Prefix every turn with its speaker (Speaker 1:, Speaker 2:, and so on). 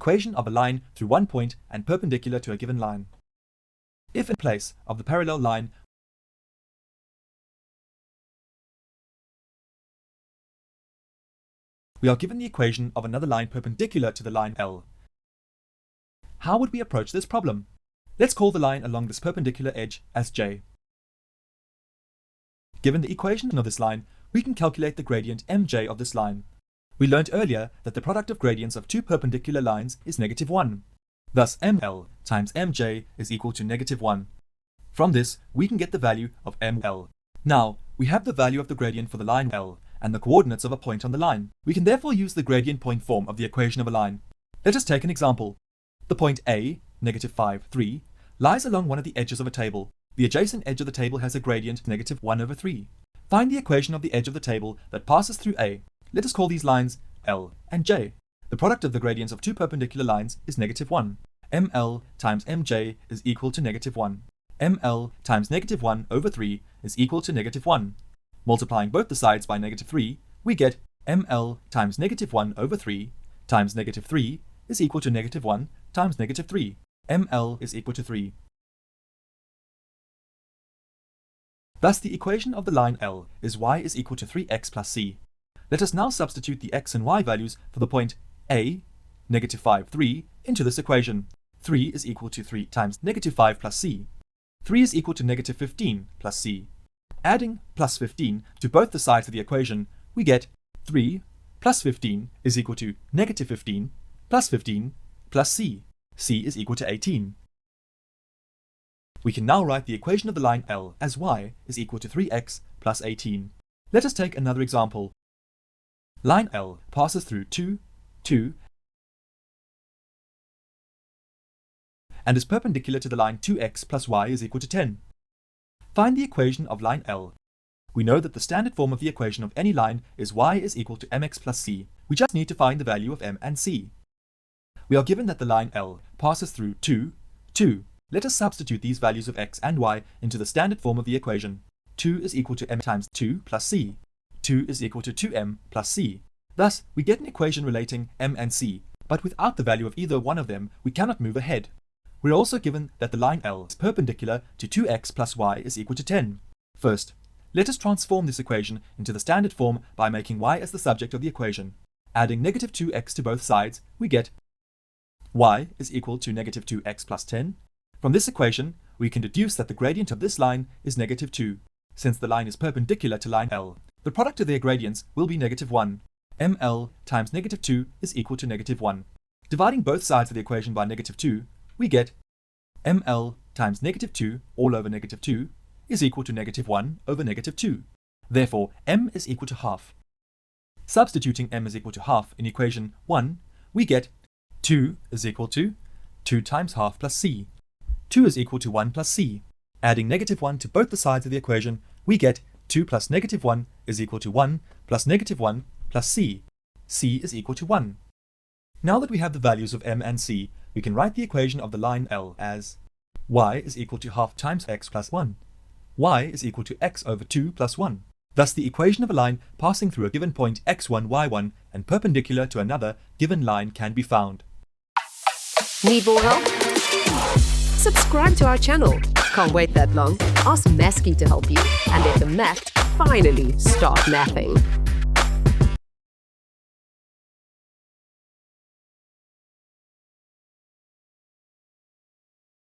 Speaker 1: equation of a line through one point and perpendicular to a given line. If in place of the parallel line we are given the equation of another line perpendicular to the line L, how would we approach this problem? Let's call the line along this perpendicular edge as J. Given the equation of this line, we can calculate the gradient mj of this line. We learnt earlier that the product of gradients of two perpendicular lines is -1. Thus ml times mj is equal to -1. From this, we can get the value of ml. Now, we have the value of the gradient for the line L and the coordinates of a point on the line. We can therefore use the gradient point form of the equation of a line. Let us take an example. The point A, -5, 3, lies along one of the edges of a table. The adjacent edge of the table has a gradient -1/3. Find the equation of the edge of the table that passes through A. Let us call these lines L and J. The product of the gradients of two perpendicular lines is -1. ml times mj is equal to -1. ml times -1/3 is equal to -1. Multiplying both the sides by -3, we get ml times -1/3 times -3 is equal to -1 times -3. ml is equal to 3. Thus the equation of the line L is y is equal to 3x plus c. Let us now substitute the x and y values for the point A, -5, 3, into this equation. 3 is equal to 3 times -5 plus c. 3 is equal to -15 plus c. Adding plus 15 to both the sides of the equation, we get 3 plus 15 is equal to -15 plus 15 plus c. c is equal to 18. We can now write the equation of the line L as y is equal to 3x plus 18. Let us take another example. Line L passes through 2, 2, and is perpendicular to the line 2x plus y is equal to 10. Find the equation of line L. We know that the standard form of the equation of any line is y is equal to mx plus c. We just need to find the value of m and c. We are given that the line L passes through 2, 2. Let us substitute these values of x and y into the standard form of the equation. 2 is equal to m times 2 plus c. 2 is equal to 2m plus c. Thus, we get an equation relating m and c, but without the value of either one of them, we cannot move ahead. We are also given that the line L is perpendicular to 2x plus y is equal to 10. First, let us transform this equation into the standard form by making y as the subject of the equation. Adding -2x to both sides, we get y is equal to -2x plus 10. From this equation, we can deduce that the gradient of this line is -2. Since the line is perpendicular to line L, the product of their gradients will be -1. ml times -2 is equal to -1. Dividing both sides of the equation by -2, we get ml times -2 all over -2 is equal to -1 over -2. Therefore, m is equal to half. Substituting m is equal to half in equation 1, we get 2 is equal to 2 times half plus c. 2 is equal to 1 plus c. Adding -1 to both the sides of the equation, we get 2 plus -1 is equal to 1 plus -1 plus c. c is equal to 1. Now that we have the values of m and c, we can write the equation of the line L as y is equal to half times x plus 1. y is equal to x over 2 plus 1. Thus the equation of a line passing through a given point x1, y1 and perpendicular to another given line can be found.
Speaker 2: Need more help? Subscribe to our channel. Can't wait that long? Ask Masky to help you and let the math finally start mathing.